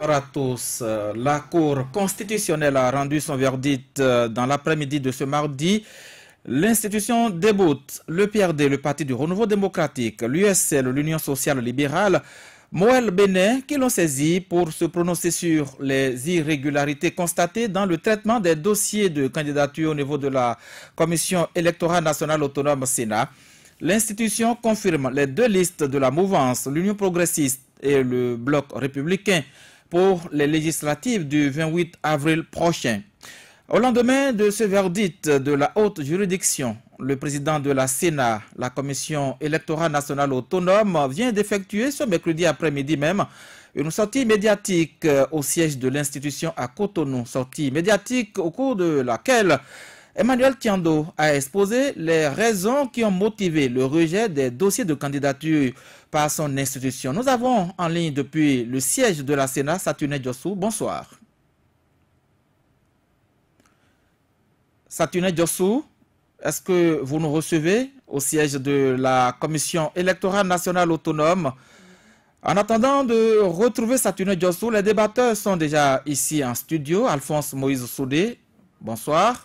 Bonjour à tous. La Cour constitutionnelle a rendu son verdict dans l'après-midi de ce mardi. L'institution déboute le PRD, le Parti du Renouveau démocratique, l'USL, l'Union sociale libérale, Moël Bénin, qui l'ont saisi pour se prononcer sur les irrégularités constatées dans le traitement des dossiers de candidature au niveau de la Commission électorale nationale autonome Sénat. L'institution confirme les deux listes de la mouvance, l'Union progressiste et le Bloc républicain, pour les législatives du 28 avril prochain. Au lendemain de ce verdict de la haute juridiction, le président de la Sénat, la Commission électorale nationale autonome, vient d'effectuer ce mercredi après-midi même une sortie médiatique au siège de l'institution à Cotonou. Sortie médiatique au cours de laquelle Emmanuel Tiando a exposé les raisons qui ont motivé le rejet des dossiers de candidature par son institution. Nous avons en ligne depuis le siège de la Sénat, Saturnin Djossou. Bonsoir. Saturnin Djossou, est-ce que vous nous recevez au siège de la Commission électorale nationale autonome? En attendant de retrouver Saturnin Djossou, les débatteurs sont déjà ici en studio. Alphonse Moïse Soudé, bonsoir.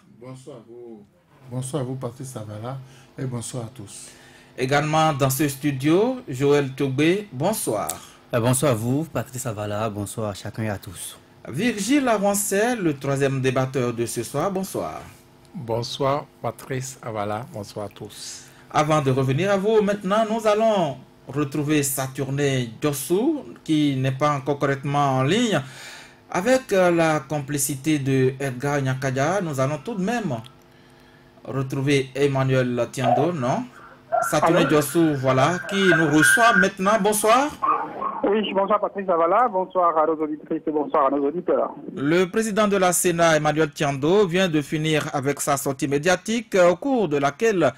Bonsoir à vous, Patrice Savala, et bonsoir à tous. Également dans ce studio, Joël Togbé, bonsoir. Bonsoir à vous, Patrice Savala, bonsoir à chacun et à tous. Virgile Avancet, le troisième débatteur de ce soir, bonsoir. Bonsoir, Patrice Avala, bonsoir à tous. Avant de revenir à vous, maintenant, nous allons retrouver Saturnin Djossou, qui n'est pas encore correctement en ligne. Avec la complicité de Edgar Nyakadja, nous allons tout de même retrouver Emmanuel Tiando, non? Saturnin Djossou, voilà, qui nous reçoit maintenant. Bonsoir. Oui, bonsoir Patrice Zavala, bonsoir à nos auditrices et bonsoir à nos auditeurs. Le président de la Sénat, Emmanuel Tiando, vient de finir avec sa sortie médiatique au cours de laquelle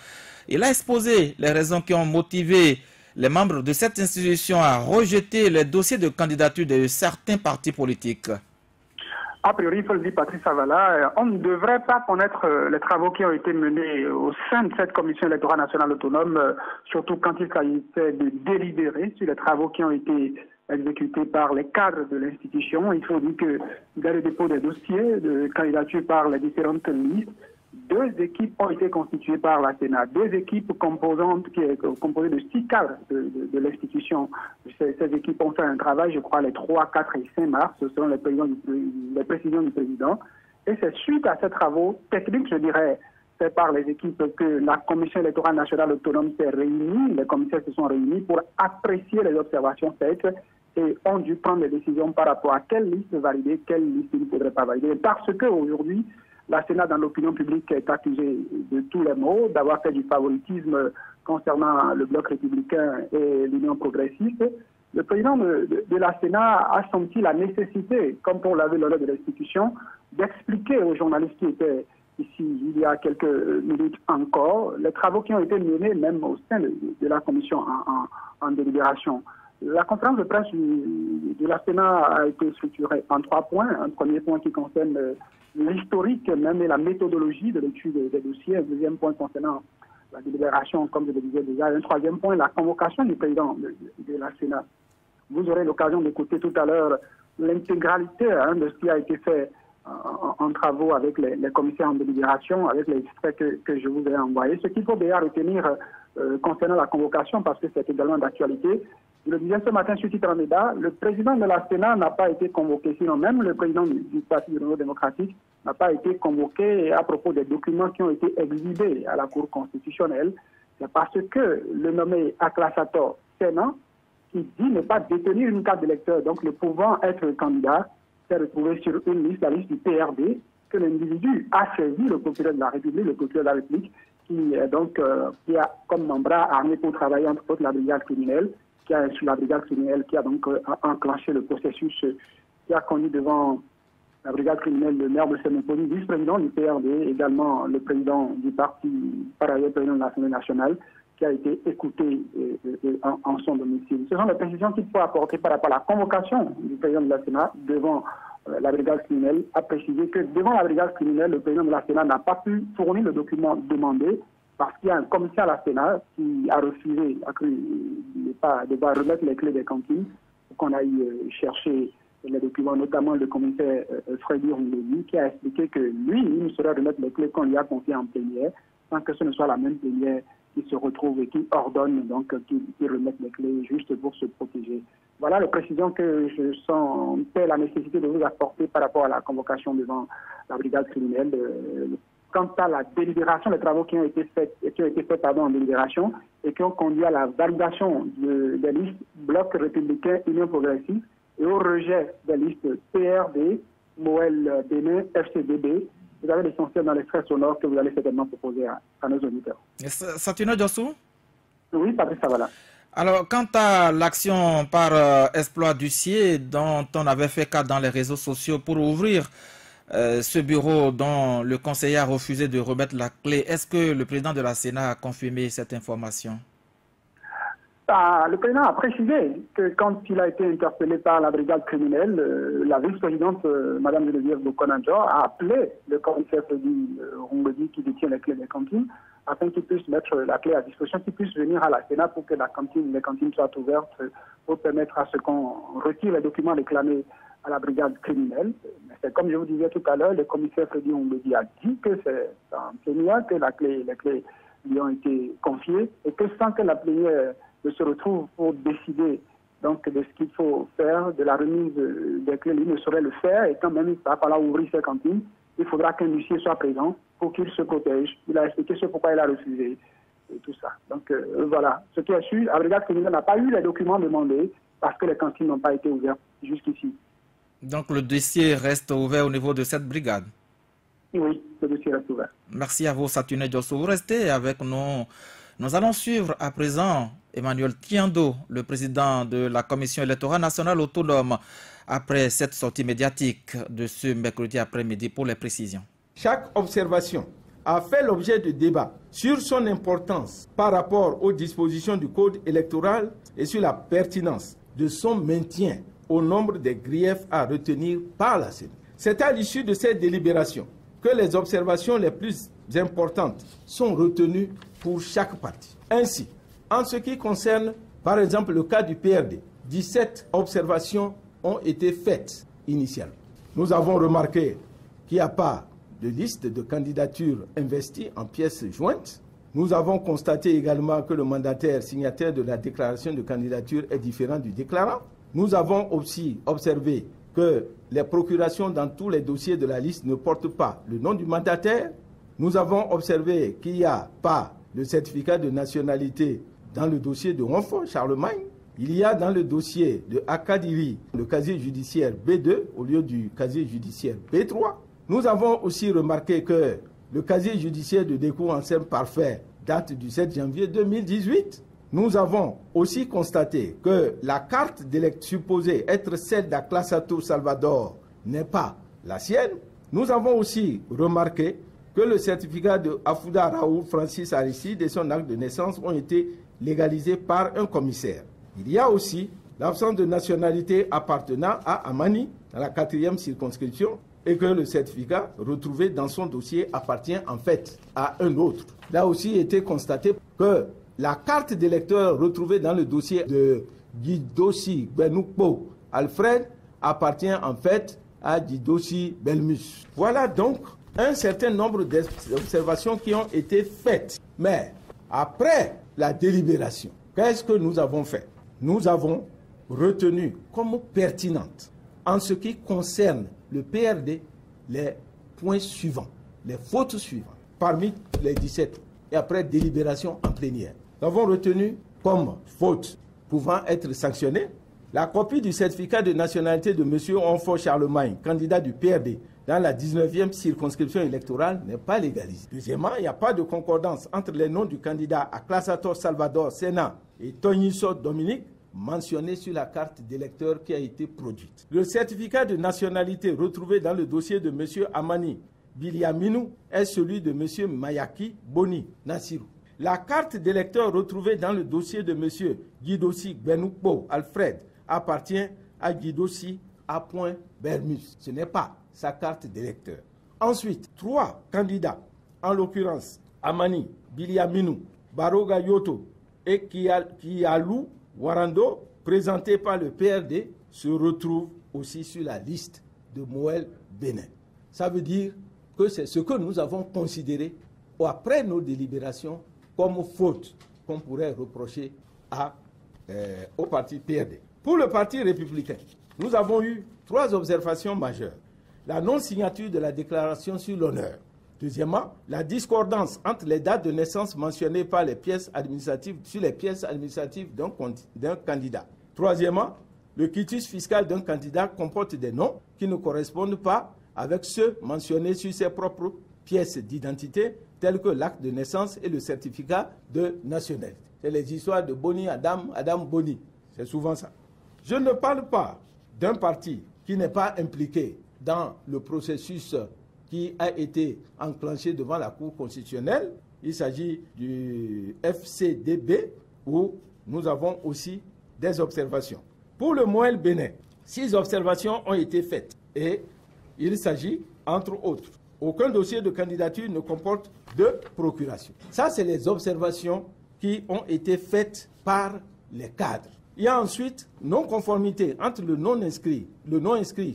il a exposé les raisons qui ont motivé les membres de cette institution à rejeter les dossiers de candidature de certains partis politiques. A priori, il faut le dire, Patrice Zavala, on ne devrait pas connaître les travaux qui ont été menés au sein de cette commission électorale nationale autonome, surtout quand il s'agissait de délibérer sur les travaux qui ont été exécutés par les cadres de l'institution. Il faut dire que dans le dépôt des dossiers de candidature par les différentes listes, deux équipes ont été constituées par la Sénat, deux équipes composantes qui est composées de 6 cadres de l'institution. Ces équipes ont fait un travail, je crois, les 3, 4 et 5 mars, selon les précisions du président. Et c'est suite à ces travaux techniques, je dirais, faits par les équipes que la Commission électorale nationale autonome s'est réunie, les commissaires se sont réunis pour apprécier les observations faites et ont dû prendre des décisions par rapport à quelle liste valider, quelle liste il ne faudrait pas valider. Parce qu'aujourd'hui, la Sénat, dans l'opinion publique, est accusée de tous les maux, d'avoir fait du favoritisme concernant le Bloc républicain et l'Union progressiste. Le président de la Sénat a senti la nécessité, comme pour laver l'honneur de l'institution, d'expliquer aux journalistes qui étaient ici il y a quelques minutes encore les travaux qui ont été menés même au sein de la commission en délibération. La conférence de presse de la Sénat a été structurée en 3 points. Un premier point qui concerne l'historique même et la méthodologie de l'étude des dossiers. Un deuxième point concernant la délibération, comme je le disais déjà. Un troisième point, la convocation du président de la Sénat. Vous aurez l'occasion d'écouter tout à l'heure l'intégralité de ce qui a été fait en travaux avec les commissaires en délibération, avec les extraits que je vous ai envoyés. Ce qu'il faut déjà retenir concernant la convocation, parce que c'est également d'actualité, je le disais ce matin sur Titre Méda, le président de la Sénat n'a pas été convoqué, sinon même le président du Parti du Renouveau démocratique n'a pas été convoqué à propos des documents qui ont été exhibés à la Cour constitutionnelle. C'est parce que le nommé Aklassator Sénat, qui dit ne pas détenir une carte d'électeur, donc ne pouvant être candidat, s'est retrouvé sur une liste, la liste du PRD, que l'individu a saisi le procureur de la République, le procureur de la République, qui a comme membre armé pour travailler entre autres la brigade criminelle, qui a donc enclenché le processus qui a conduit devant la brigade criminelle le maire de Sénépolis, vice-président du PRD, également le président du parti, par ailleurs président de l'Assemblée nationale, qui a été écouté en son domicile. Ce sont les précisions qu'il faut apporter par rapport à la convocation du président de la Sénat devant la brigade criminelle, a précisé que devant la brigade criminelle, le président de la Sénat n'a pas pu fournir le document demandé parce qu'il y a un commissaire à la Sénat qui a refusé, a cru ne pas devoir remettre les clés des cantines pour qu'on aille chercher les documents, notamment le commissaire Freddy Rongledi, qui a expliqué que lui, il ne saurait remettre les clés qu'on lui a confiées en plénière, sans que ce ne soit la même plénière qui se retrouve et qui ordonne, donc qui remette les clés juste pour se protéger. Voilà les précisions que je sens la nécessité de vous apporter par rapport à la convocation devant la brigade criminelle. Quant à la délibération, les travaux qui ont été faits en délibération et qui ont conduit à la validation des listes Bloc républicain Union progressive et au rejet des listes PRD, MOEL Bénin, FCDB. Vous avez l'essentiel dans l'extrait sonore que vous allez certainement proposer à nos auditeurs. Satino Diossou? Oui, Patrice Savala. Alors, quant à l'action par exploit d'huissier dont on avait fait cas dans les réseaux sociaux pour ouvrir ce bureau dont le conseiller a refusé de remettre la clé, est-ce que le président de la Sénat a confirmé cette information? Le président a précisé que quand il a été interpellé par la brigade criminelle, la vice-présidente, Mme Geneviève Bokonadjo, a appelé le commissaire Freddy Rongledi qui détient les clés des cantines afin qu'il puisse mettre la clé à disposition, qu'il puisse venir à la Sénat pour que les cantines soient ouvertes pour permettre à ce qu'on retire les documents réclamés à la brigade criminelle. C'est comme je vous disais tout à l'heure, le commissaire Freddy Rongledi a dit que c'est en plénière que les clés lui ont été confiées et que sans que la plénière se retrouve pour décider donc de ce qu'il faut faire, de la remise des clés, il ne saurait le faire et quand même il va falloir ouvrir ses cantines, il faudra qu'un huissier soit présent pour qu'il se protège. Il a expliqué ce pourquoi il a refusé et tout ça. Donc voilà, ce qui est sûr, la brigade criminelle n'a pas eu les documents demandés parce que les cantines n'ont pas été ouvertes jusqu'ici. Donc le dossier reste ouvert au niveau de cette brigade? Oui, le dossier reste ouvert. Merci à vous, Satune Diossou. Vous restez avec nous. Nous allons suivre à présent Emmanuel Tiando, le président de la Commission électorale nationale autonome, après cette sortie médiatique de ce mercredi après-midi pour les précisions. Chaque observation a fait l'objet de débats sur son importance par rapport aux dispositions du Code électoral et sur la pertinence de son maintien au nombre des griefs à retenir par la CENI. C'est à l'issue de cette délibération que les observations les plus importantes sont retenues pour chaque parti. Ainsi, en ce qui concerne, par exemple, le cas du PRD, 17 observations ont été faites initialement. Nous avons remarqué qu'il n'y a pas de liste de candidatures investies en pièces jointes. Nous avons constaté également que le mandataire signataire de la déclaration de candidature est différent du déclarant. Nous avons aussi observé que les procurations dans tous les dossiers de la liste ne portent pas le nom du mandataire. Nous avons observé qu'il n'y a pas de certificat de nationalité dans le dossier de Ronfort Charlemagne. Il y a dans le dossier de Akadiri le casier judiciaire B2 au lieu du casier judiciaire B3. Nous avons aussi remarqué que le casier judiciaire de Décour Ancien Parfait date du 7 janvier 2018. Nous avons aussi constaté que la carte d'électeur supposée être celle d'Aclasato Salvador n'est pas la sienne. Nous avons aussi remarqué que le certificat de Afouda Raoul Francis Aristide et son acte de naissance ont été légalisés par un commissaire. Il y a aussi l'absence de nationalité appartenant à Amani dans la 4e circonscription et que le certificat retrouvé dans son dossier appartient en fait à un autre. Il a aussi été constaté que la carte d'électeur retrouvée dans le dossier de Guidossi Benukpo Alfred appartient en fait à Guidossi Belmus. Voilà donc un certain nombre d'observations qui ont été faites. Mais après la délibération, qu'est-ce que nous avons fait? Nous avons retenu comme pertinente, en ce qui concerne le PRD, les points suivants, les fautes suivantes, parmi les 17, et après délibération en plénière. Nous avons retenu comme faute pouvant être sanctionnée la copie du certificat de nationalité de M. Ronfort Charlemagne, candidat du PRD, dans la 19e circonscription électorale n'est pas légalisée. Deuxièmement, il n'y a pas de concordance entre les noms du candidat Aclasator Salvador Sénat et Toniso Dominique mentionnés sur la carte d'électeur qui a été produite. Le certificat de nationalité retrouvé dans le dossier de M. Amani Biliaminou est celui de M. Mayaki Boni Nassirou. La carte d'électeur retrouvée dans le dossier de M. Guidossi Benukpo Alfred appartient à Guidossi A. Bermus. Ce n'est pas sa carte d'électeur. Ensuite, 3 candidats, en l'occurrence Amani Biliaminou, Baroga Yoto et Kialou Warando, présentés par le PRD, se retrouvent aussi sur la liste de Moël Bénin. Ça veut dire que c'est ce que nous avons considéré après nos délibérations comme faute qu'on pourrait reprocher au parti PRD. Pour le parti républicain, nous avons eu 3 observations majeures. La non-signature de la déclaration sur l'honneur. Deuxièmement, la discordance entre les dates de naissance mentionnées par les pièces administratives sur les pièces administratives d'un candidat. Troisièmement, le quitus fiscal d'un candidat comporte des noms qui ne correspondent pas avec ceux mentionnés sur ses propres pièces d'identité, telles que l'acte de naissance et le certificat de nationalité. C'est les histoires de Boni Adam, Adam Boni. C'est souvent ça. Je ne parle pas d'un parti qui n'est pas impliqué dans le processus qui a été enclenché devant la Cour constitutionnelle. Il s'agit du FCDB, où nous avons aussi des observations. Pour le Moël Bénin, 6 observations ont été faites. Et il s'agit, entre autres, aucun dossier de candidature ne comporte de procuration. Ça, c'est les observations qui ont été faites par les cadres. Il y a ensuite non-conformité entre le non inscrit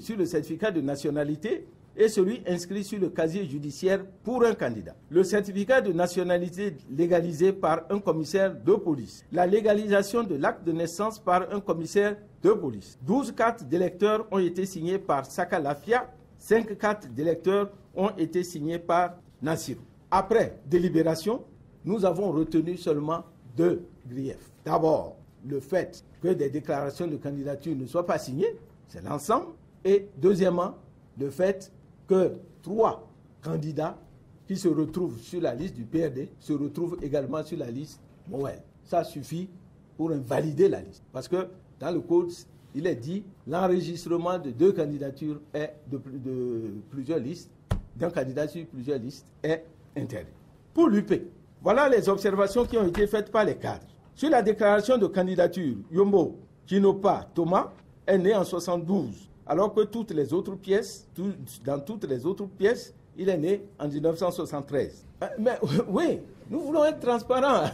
sur le certificat de nationalité et celui inscrit sur le casier judiciaire pour un candidat. Le certificat de nationalité légalisé par un commissaire de police. La légalisation de l'acte de naissance par un commissaire de police. 12 cartes d'électeurs ont été signées par Saka Lafia. 5 cartes d'électeurs ont été signées par Nassirou. Après délibération, nous avons retenu seulement 2 griefs. D'abord, le fait que des déclarations de candidature ne soient pas signées, c'est l'ensemble. Et deuxièmement, le fait que 3 candidats qui se retrouvent sur la liste du PRD se retrouvent également sur la liste Moël. Ça suffit pour invalider la liste. Parce que dans le code, il est dit l'enregistrement de 2 candidatures est de plusieurs listes, d'un candidat sur plusieurs listes est interdit. Pour l'UP, voilà les observations qui ont été faites par les cadres. Sur la déclaration de candidature, Yombo Kinopa Thomas est né en 72, alors que dans toutes les autres pièces, il est né en 1973. Mais oui, nous voulons être transparents.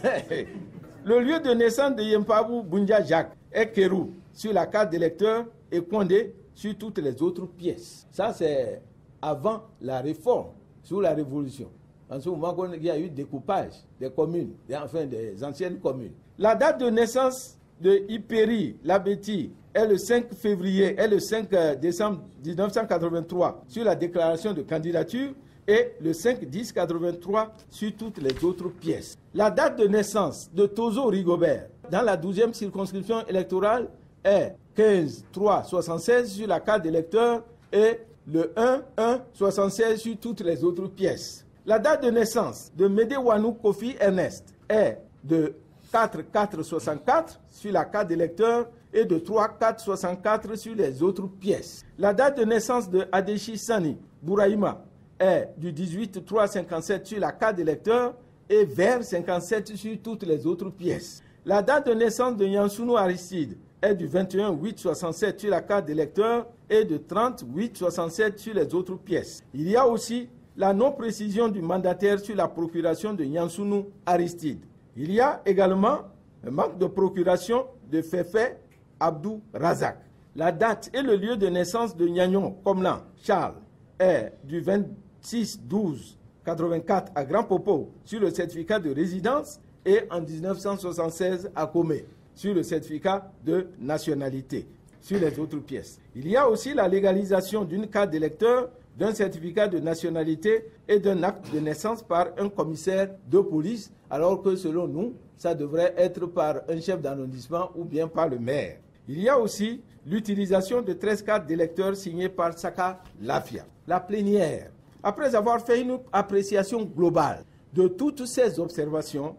Le lieu de naissance de Yempabu Bundia Jacques est Kérou sur la carte d'électeur et Kondé sur toutes les autres pièces. Ça, c'est avant la réforme, sous la Révolution. En ce moment, il y a eu découpage des communes, des anciennes communes. La date de naissance de Iperi Labeti est le 5 février et le 5 décembre 1983 sur la déclaration de candidature et le 5-10-83 sur toutes les autres pièces. La date de naissance de Tozo Rigobert dans la 12e circonscription électorale est 15-3-76 sur la carte d'électeur et le 1-1-76 sur toutes les autres pièces. La date de naissance de Medewanou Kofi Ernest est de 4-4-64 sur la carte d'électeur et de 3-4-64 sur les autres pièces. La date de naissance de Adeshi Sani Bouraïma est du 18-3-57 sur la carte d'électeur et vers 57 sur toutes les autres pièces. La date de naissance de Yansounou Aristide est du 21-8-67 sur la carte d'électeur et de 30-8-67 sur les autres pièces. Il y a aussi la non-précision du mandataire sur la procuration de Yansounou Aristide. Il y a également un manque de procuration de Fefe Abdou Razak. La date et le lieu de naissance de Nyagnon Komlan Charles est du 26-12-84 à Grand Popo sur le certificat de résidence et en 1976 à Komé sur le certificat de nationalité sur les autres pièces. Il y a aussi la légalisation d'une carte d'électeur, d'un certificat de nationalité et d'un acte de naissance par un commissaire de police, alors que selon nous, ça devrait être par un chef d'arrondissement ou bien par le maire. Il y a aussi l'utilisation de 13 cartes d'électeurs signées par Saka Lafia. La plénière, après avoir fait une appréciation globale de toutes ces observations,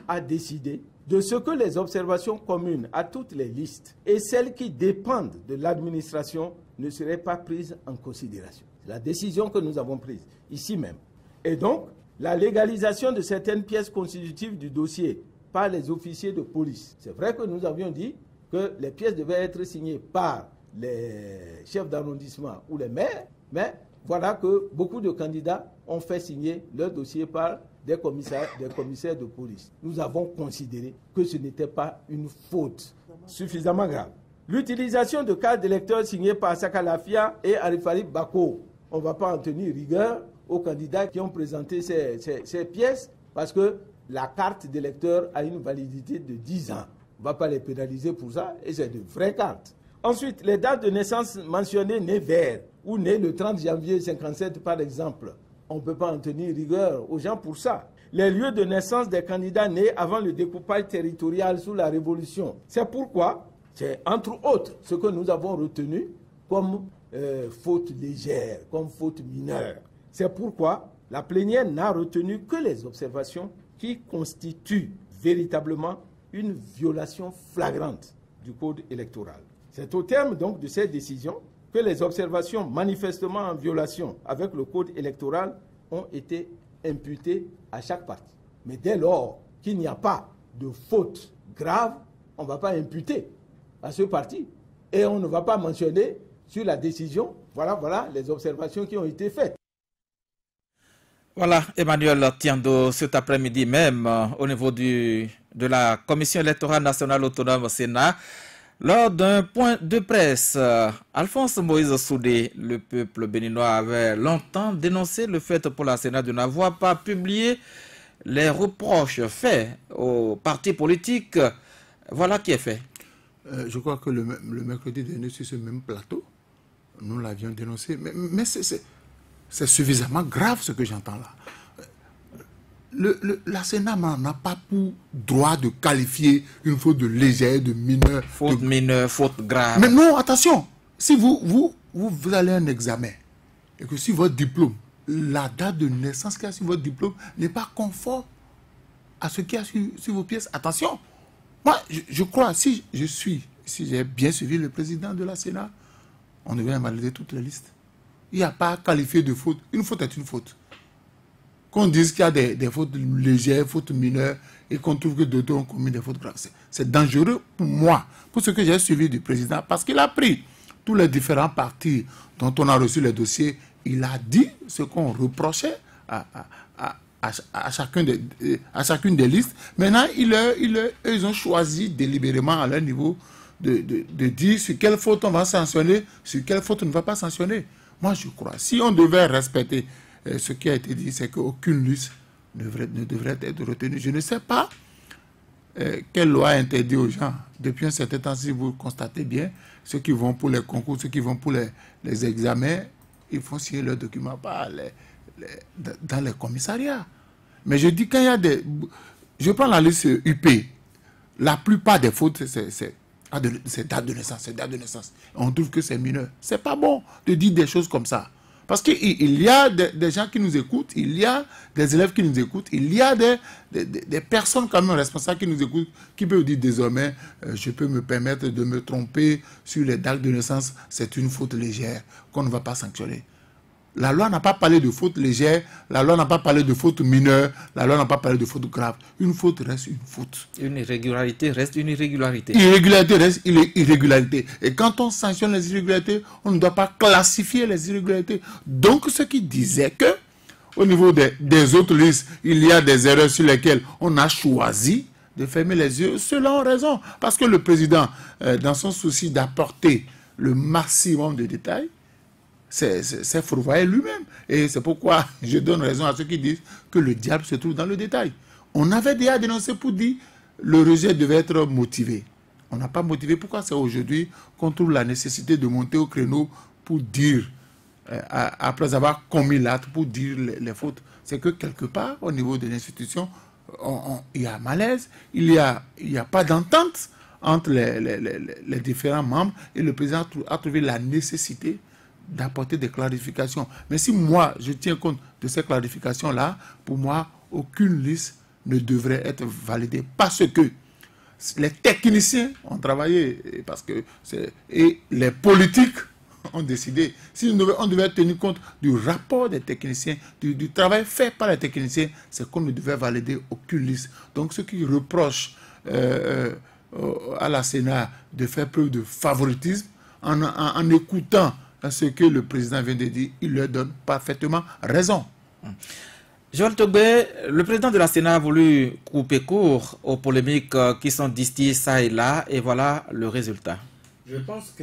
a décidé de ce que les observations communes à toutes les listes et celles qui dépendent de l'administration ne seraient pas prises en considération. C'est la décision que nous avons prise ici même. Et donc, la légalisation de certaines pièces constitutives du dossier par les officiers de police. C'est vrai que nous avions dit que les pièces devaient être signées par les chefs d'arrondissement ou les maires, mais voilà que beaucoup de candidats ont fait signer leur dossier par des commissaires de police. Nous avons considéré que ce n'était pas une faute suffisamment grave. L'utilisation de cartes d'électeurs signées par Sakalafia et Arifali Bako. On ne va pas en tenir rigueur aux candidats qui ont présenté ces pièces parce que la carte d'électeur a une validité de 10 ans. On ne va pas les pénaliser pour ça et c'est de vraies cartes. Ensuite, les dates de naissance mentionnées nées vers ou nées le 30 janvier 57 par exemple. On ne peut pas en tenir rigueur aux gens pour ça. Les lieux de naissance des candidats nés avant le découpage territorial sous la Révolution. C'est pourquoi, c'est entre autres ce que nous avons retenu comme faute légère, comme faute mineure. C'est pourquoi la plénière n'a retenu que les observations qui constituent véritablement une violation flagrante du code électoral. C'est au terme donc de ces décisions que les observations manifestement en violation avec le code électoral ont été imputées à chaque parti. Mais dès lors qu'il n'y a pas de faute grave, on ne va pas imputer à ce parti et on ne va pas mentionner sur la décision, voilà les observations qui ont été faites. Voilà, Emmanuel Tiendo, cet après-midi même, au niveau de la Commission électorale nationale autonome au Sénat, lors d'un point de presse, Alphonse Moïse Soudé, le peuple béninois avait longtemps dénoncé le fait pour la Sénat de n'avoir pas publié les reproches faits aux partis politiques. Voilà qui est fait. Je crois que le mercredi dernier, sur ce même plateau, nous l'avions dénoncé. Mais c'est suffisamment grave ce que j'entends là. La Sénat n'a pas pour droit de qualifier une faute de légère, de mineure. Faute mineure, faute grave. Mais non, attention. Si vous allez à un examen et que si votre diplôme, la date de naissance qu'il y a sur votre diplôme n'est pas conforme à ce qu'il y a sur vos pièces, attention. Moi, je crois, si j'ai bien suivi le président de la Sénat, on devait invalider toutes les listes. Il n'y a pas à qualifier de faute. Une faute est une faute. Qu'on dise qu'il y a des fautes légères, fautes mineures, et qu'on trouve que d'autres ont commis des fautes graves. C'est dangereux pour moi, pour ce que j'ai suivi du président, parce qu'il a pris tous les différents partis dont on a reçu les dossiers, il a dit ce qu'on reprochait à chacune des listes. Maintenant, ils ont choisi délibérément à leur niveau de dire sur quelle faute on va sanctionner, sur quelle faute on ne va pas sanctionner. Moi, je crois, si on devait respecter ce qui a été dit, c'est qu'aucune liste ne devrait être retenue. Je ne sais pas quelle loi interdit aux gens, depuis un certain temps, si vous constatez bien, ceux qui vont pour les concours, ceux qui vont pour les examens, ils font signer leurs documents dans les commissariats. Mais je dis, quand il y a des... Je prends la liste UP, la plupart des fautes, c'est date de naissance. On trouve que c'est mineur. C'est pas bon de dire des choses comme ça. Parce qu'il y a des gens qui nous écoutent, il y a des élèves qui nous écoutent, il y a des personnes quand même responsables qui nous écoutent, qui peuvent dire désormais, je peux me permettre de me tromper sur les dates de naissance, c'est une faute légère qu'on ne va pas sanctionner. La loi n'a pas parlé de faute légère, la loi n'a pas parlé de faute mineure, la loi n'a pas parlé de faute grave. Une faute reste une faute. Une irrégularité reste une irrégularité. Irrégularité reste irrégularité. Et quand on sanctionne les irrégularités, on ne doit pas classifier les irrégularités. Donc, ce qui disait que, au niveau des autres listes, il y a des erreurs sur lesquelles on a choisi de fermer les yeux. Ceux-là ont raison. Parce que le président, dans son souci d'apporter le maximum de détails, c'est fourvoyer lui-même. Et c'est pourquoi je donne raison à ceux qui disent que le diable se trouve dans le détail. On avait déjà dénoncé pour dire que le rejet devait être motivé. On n'a pas motivé. Pourquoi c'est aujourd'hui qu'on trouve la nécessité de monter au créneau pour dire, après avoir commis l'acte, pour dire les fautes? C'est que quelque part, au niveau de l'institution, il y a malaise, il n'y a pas d'entente entre les différents membres, et le président a trouvé la nécessité d'apporter des clarifications. Mais si moi, je tiens compte de ces clarifications-là, pour moi, aucune liste ne devrait être validée. Parce que les techniciens ont travaillé, et les politiques ont décidé. Si on devait tenir compte du rapport des techniciens, du travail fait par les techniciens, c'est qu'on ne devait valider aucune liste. Donc, ceux qui reprochent à la Sénat de faire preuve de favoritisme, en écoutant ce que le président vient de dire, il leur donne parfaitement raison. Joël Togbé, le président de la Sénat a voulu couper court aux polémiques qui sont distillées ça et là, et voilà le résultat. Je pense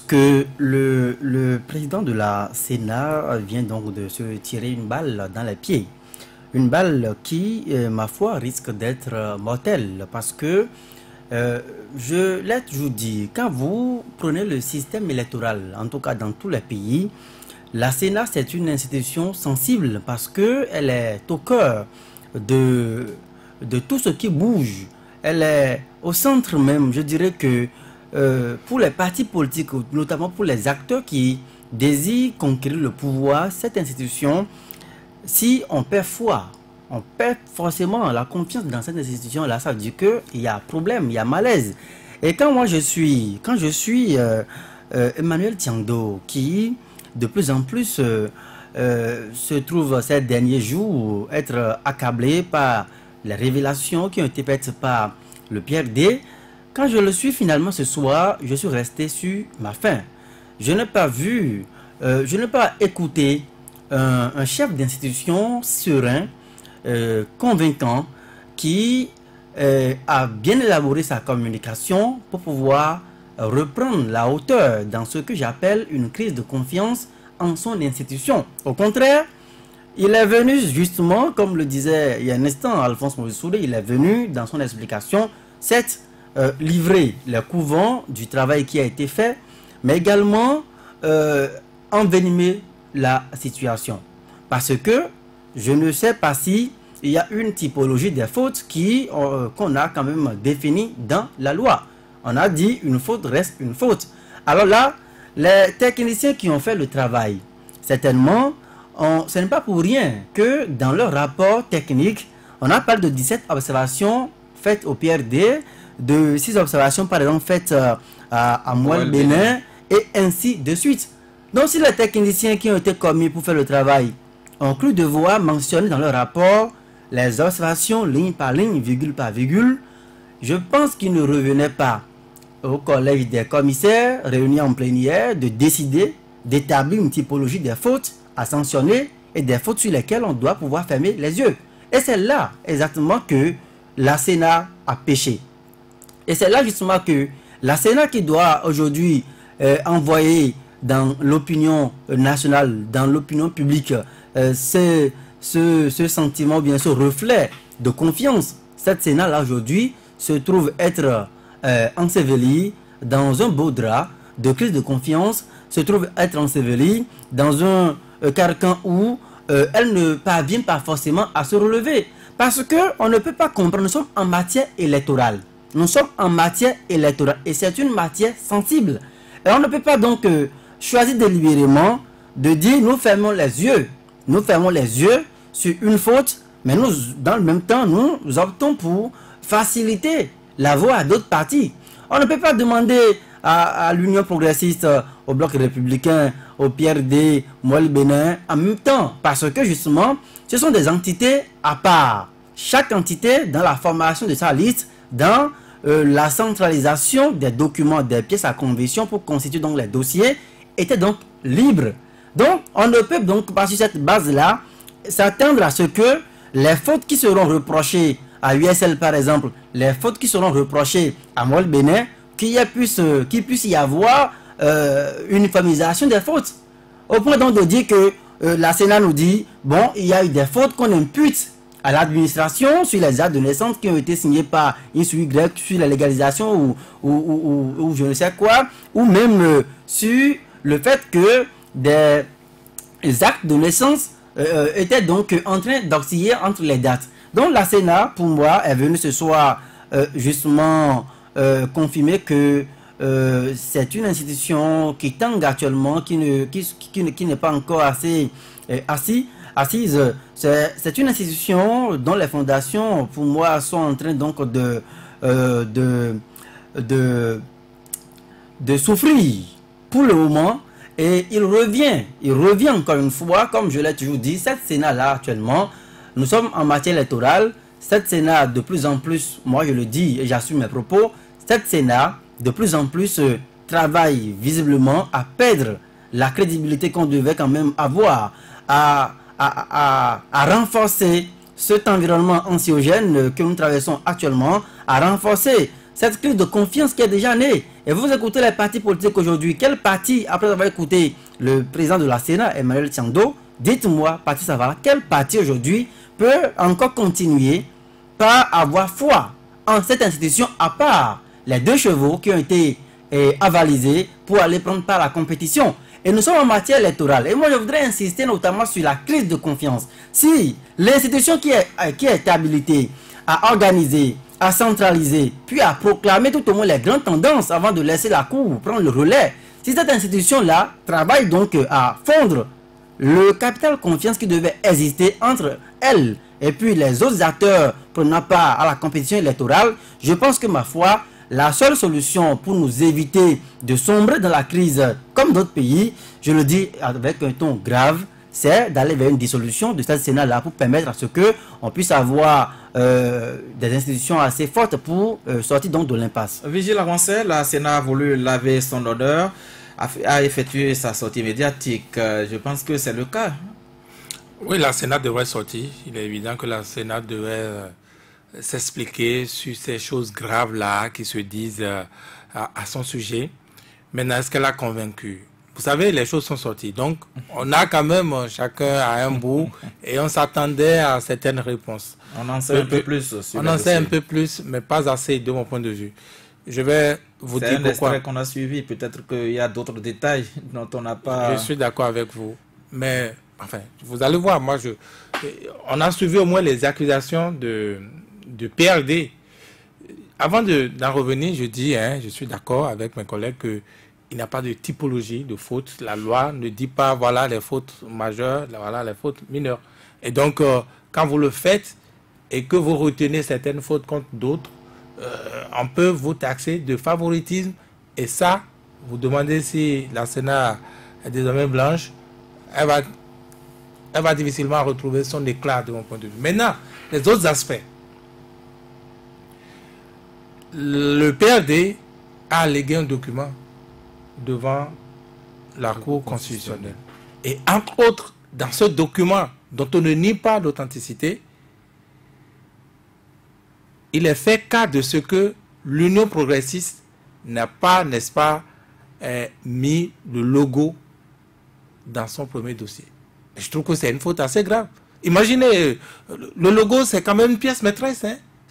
que le président de la Sénat vient donc de se tirer une balle dans les pieds. Une balle qui, ma foi, risque d'être mortelle. Parce que, je l'ai toujours dit, quand vous prenez le système électoral, en tout cas dans tous les pays, la Sénat, c'est une institution sensible parce qu'elle est au cœur de tout ce qui bouge. Elle est au centre même, je dirais que pour les partis politiques, notamment pour les acteurs qui désirent conquérir le pouvoir, cette institution, si on perd foi, on perd forcément la confiance dans cette institution-là, ça veut dire qu'il y a problème, il y a malaise. Et quand je suis Emmanuel Tiangdo, qui de plus en plus se trouve ces derniers jours être accablé par les révélations qui ont été faites par le PRD, quand je le suis finalement ce soir, je suis resté sur ma faim. Je n'ai pas vu, je n'ai pas écouté un chef d'institution serein, convaincant, qui a bien élaboré sa communication pour pouvoir reprendre la hauteur dans ce que j'appelle une crise de confiance en son institution. Au contraire, il est venu justement, comme le disait il y a un instant Alphonse Moïse-Soulé, il est venu dans son explication, c'est livrer les couvents du travail qui a été fait, mais également envenimer la situation. Parce que je ne sais pas si il y a une typologie des fautes qu'on a quand même définie dans la loi. On a dit une faute reste une faute. Alors là, les techniciens qui ont fait le travail, certainement, ce n'est pas pour rien que dans leur rapport technique, on a parlé de 17 observations faites au PRD, de 6 observations par exemple faites à Moelle-Bénin, et ainsi de suite. Donc si les techniciens qui ont été commis pour faire le travail ont cru devoir mentionner dans leur rapport les observations ligne par ligne, virgule par virgule, je pense qu'il ne revenait pas au collège des commissaires réunis en plénière de décider d'établir une typologie des fautes à sanctionner et des fautes sur lesquelles on doit pouvoir fermer les yeux. Et c'est là exactement que la Sénat a péché. Et c'est là justement que la Sénat qui doit aujourd'hui envoyer dans l'opinion nationale, dans l'opinion publique, ce sentiment, bien ce reflet de confiance, cette Sénat-là aujourd'hui se trouve être ensevelie dans un beau drap de crise de confiance, se trouve être ensevelie dans un carcan où elle ne parvient pas forcément à se relever. Parce qu'on ne peut pas comprendre, nous sommes en matière électorale. Nous sommes en matière électorale et c'est une matière sensible. Et on ne peut pas donc choisir délibérément de dire nous fermons les yeux. Nous fermons les yeux sur une faute, mais nous, dans le même temps, nous optons pour faciliter la voie à d'autres partis. On ne peut pas demander à l'Union progressiste, au Bloc républicain, au PRD, Moelle-Bénin, en même temps, parce que justement, ce sont des entités à part. Chaque entité, dans la formation de sa liste, dans la centralisation des documents, des pièces à conviction pour constituer donc les dossiers, était donc libre. Donc, on ne peut donc pas sur cette base-là s'attendre à ce que les fautes qui seront reprochées à USL par exemple, les fautes qui seront reprochées à Moelle-Bénin, qu'il puisse y avoir une uniformisation des fautes. Au point donc de dire que la Sénat nous dit, bon, il y a eu des fautes qu'on impute à l'administration sur les actes de naissance qui ont été signés par X ou Y, sur la légalisation ou je ne sais quoi, ou même sur le fait que des actes de naissance étaient donc en train d'osciller entre les dates. Donc la Sénat, pour moi, est venue ce soir justement confirmer que c'est une institution qui tangue actuellement, qui n'est pas encore assez assise. C'est une institution dont les fondations, pour moi, sont en train donc de souffrir pour le moment. Et il revient encore une fois, comme je l'ai toujours dit, cette Sénat-là actuellement, nous sommes en matière électorale, cette Sénat de plus en plus, moi je le dis et j'assume mes propos, cette Sénat de plus en plus travaille visiblement à perdre la crédibilité qu'on devait quand même avoir, à renforcer cet environnement anxiogène que nous traversons actuellement, à renforcer cette crise de confiance qui est déjà née. Et vous écoutez les partis politiques aujourd'hui. Quel parti, après avoir écouté le président de la Sénat, Emmanuel Tiando, dites-moi, Patrice Zavala, quel parti aujourd'hui peut encore continuer par avoir foi en cette institution à part les 2 chevaux qui ont été avalisés pour aller prendre part à la compétition? Et nous sommes en matière électorale. Et moi, je voudrais insister notamment sur la crise de confiance. Si l'institution qui est habilitée à organiser, à centraliser, puis à proclamer tout au moins les grandes tendances avant de laisser la cour prendre le relais, si cette institution-là travaille donc à fondre le capital confiance qui devait exister entre elle et puis les autres acteurs prenant part à la compétition électorale, je pense que, ma foi, la seule solution pour nous éviter de sombrer dans la crise comme d'autres pays, je le dis avec un ton grave, c'est d'aller vers une dissolution de cette Sénat-là pour permettre à ce qu'on puisse avoir des institutions assez fortes pour sortir donc de l'impasse. Vigile avancé, la Sénat a voulu laver son honneur, a effectué sa sortie médiatique. Je pense que c'est le cas. Oui, la Sénat devrait sortir. Il est évident que la Sénat devrait s'expliquer sur ces choses graves-là qui se disent à son sujet. Maintenant, est-ce qu'elle a convaincu? Vous savez, les choses sont sorties. Donc, on a quand même chacun à un bout et on s'attendait à certaines réponses. On en sait un peu plus. On en sait un peu plus, mais pas assez de mon point de vue. Je vais vous dire pourquoi. C'est un extrait qu'on a suivi. Peut-être qu'il y a d'autres détails dont on n'a pas... Je suis d'accord avec vous. Mais, enfin, vous allez voir, on a suivi au moins les accusations de PRD. Avant d'en revenir, je dis, je suis d'accord avec mes collègues qu'il n'y a pas de typologie de faute. La loi ne dit pas, voilà les fautes majeures, voilà les fautes mineures. Et donc, quand vous le faites et que vous retenez certaines fautes contre d'autres, on peut vous taxer de favoritisme. Et ça, vous demandez si la Sénat est désormais blanche, elle va difficilement retrouver son éclat de mon point de vue. Maintenant, les autres aspects. Le PRD a allégué un document devant la Cour constitutionnelle. Et entre autres, dans ce document dont on ne nie pas l'authenticité, il est fait cas de ce que l'Union progressiste n'a pas, n'est-ce pas, mis le logo dans son premier dossier. Et je trouve que c'est une faute assez grave. Imaginez, le logo, c'est quand même une pièce maîtresse.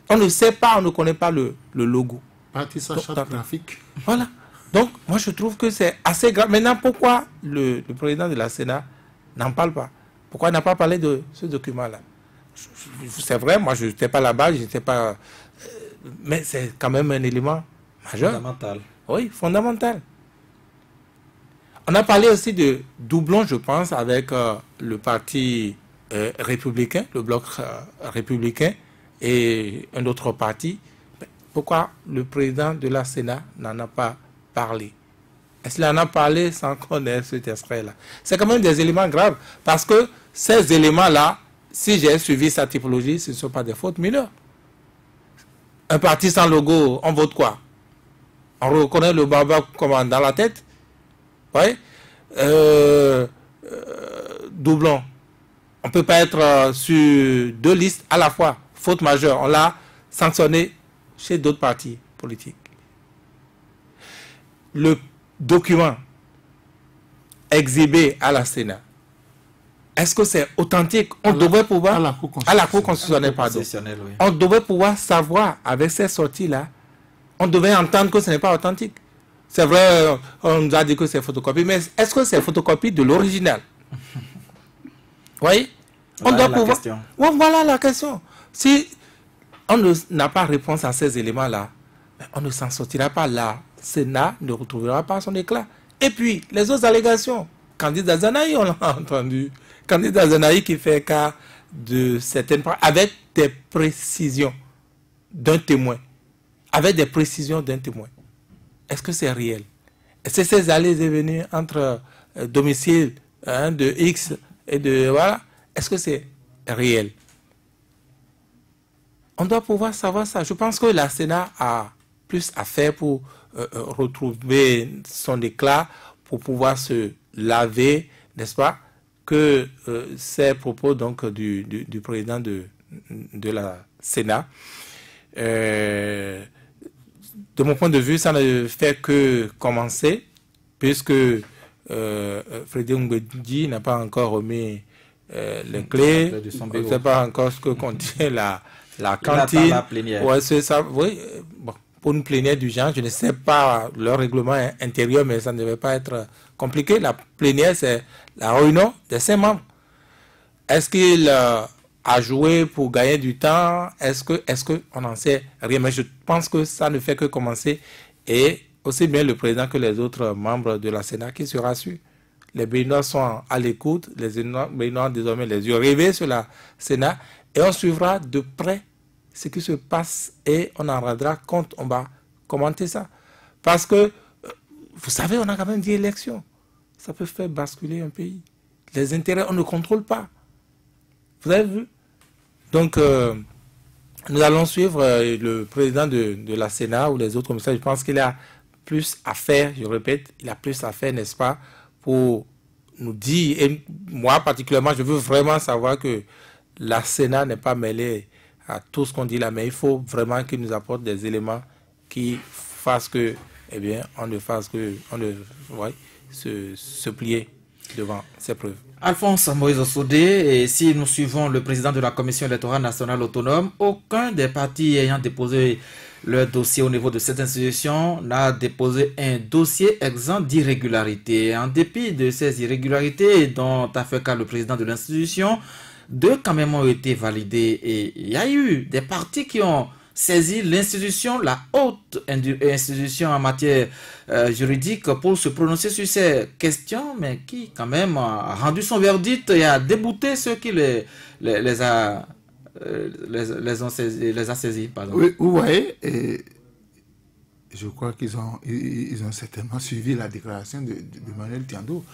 On ne sait pas, on ne connaît pas le logo. Partie achat graphique. Voilà. Donc, moi, je trouve que c'est assez grave. Maintenant, pourquoi le président de la Sénat n'en parle pas? Pourquoi il n'a pas parlé de ce document-là? C'est vrai, moi, je n'étais pas là-bas, je n'étais pas... mais c'est quand même un élément majeur. Fondamental. Oui, fondamental. On a parlé aussi de doublon, je pense, avec le parti républicain, le bloc républicain et un autre parti. Pourquoi le président de la Sénat n'en a pas parlé? Est-ce qu'il en a parlé sans connaître cet extrait-là? C'est quand même des éléments graves, parce que ces éléments-là, si j'ai suivi sa typologie, ce ne sont pas des fautes mineures. Un parti sans logo, on vote quoi? On reconnaît le baba comme dans la tête? Oui. Doublon. On ne peut pas être sur 2 listes à la fois. Faute majeure. On l'a sanctionné chez d'autres partis politiques. Le document exhibé à la Sénat, est-ce que c'est authentique? On devrait pouvoir... À la Cour constitutionnelle, pardon. Oui. On devrait pouvoir savoir, avec ces sorties-là, on devait entendre que ce n'est pas authentique. C'est vrai, on nous a dit que c'est photocopie, mais est-ce que c'est photocopie de l'original? Vous voyez? On doit pouvoir... Ouais, voilà la question. Si on n'a pas réponse à ces éléments-là, on ne s'en sortira pas là. Le Sénat ne retrouvera pas son éclat. Et puis, les autres allégations. Candidat Zanaï, on l'a entendu. Candidat Zanaï qui fait cas de certaines... avec des précisions d'un témoin. Avec des précisions d'un témoin. Est-ce que c'est réel? Est-ce que ces allées et venues entre domicile de X et de... Voilà. Est-ce que c'est réel? On doit pouvoir savoir ça. Je pense que la Sénat a plus à faire pour retrouver son éclat, pour pouvoir se laver, n'est-ce pas, que ces propos donc, du président de la Sénat. de mon point de vue, ça ne fait que commencer, puisque Frédéric Ngwedi n'a pas encore remis les clés, on ne sait pas encore ce que contient la cantine. La plénière. Ouais, c'est ça, oui. Bon, pour une plénière du genre, je ne sais pas leur règlement intérieur, mais ça ne devait pas être compliqué. La plénière, c'est la réunion de ses membres. Est-ce qu'il a joué pour gagner du temps? Est-ce qu'on n'en sait rien? Mais je pense que ça ne fait que commencer. Et aussi bien le président que les autres membres de la Sénat qui se rassurent. Les Béninois sont à l'écoute, les Béninois ont désormais les yeux rivés sur la Sénat, et on suivra de près ce qui se passe et on en rendra compte, on va commenter ça. Parce que, vous savez, on a quand même dit élection. Ça peut faire basculer un pays. Les intérêts, on ne contrôle pas. Vous avez vu? Donc, nous allons suivre le président de la Sénat ou les autres commissaires. Je pense qu'il a plus à faire, je répète, il a plus à faire, n'est-ce pas, pour nous dire, et moi particulièrement, je veux vraiment savoir que la Sénat n'est pas mêlée à tout ce qu'on dit là, mais il faut vraiment qu'il nous apporte des éléments qui fassent que, eh bien, on ne fasse que, se plier devant ces preuves. Alphonse Moïse Soudé, et si nous suivons le président de la Commission électorale nationale autonome, aucun des partis ayant déposé leur dossier au niveau de cette institution n'a déposé un dossier exempt d'irrégularité. En dépit de ces irrégularités dont a fait cas le président de l'institution, 2 quand même ont été validés et il y a eu des partis qui ont saisi l'institution, la haute institution en matière juridique pour se prononcer sur ces questions, mais qui quand même a rendu son verdict et a débouté ceux qui les a saisis. Oui, vous voyez, et je crois qu'ils ont certainement suivi la déclaration de Manuel Tiando,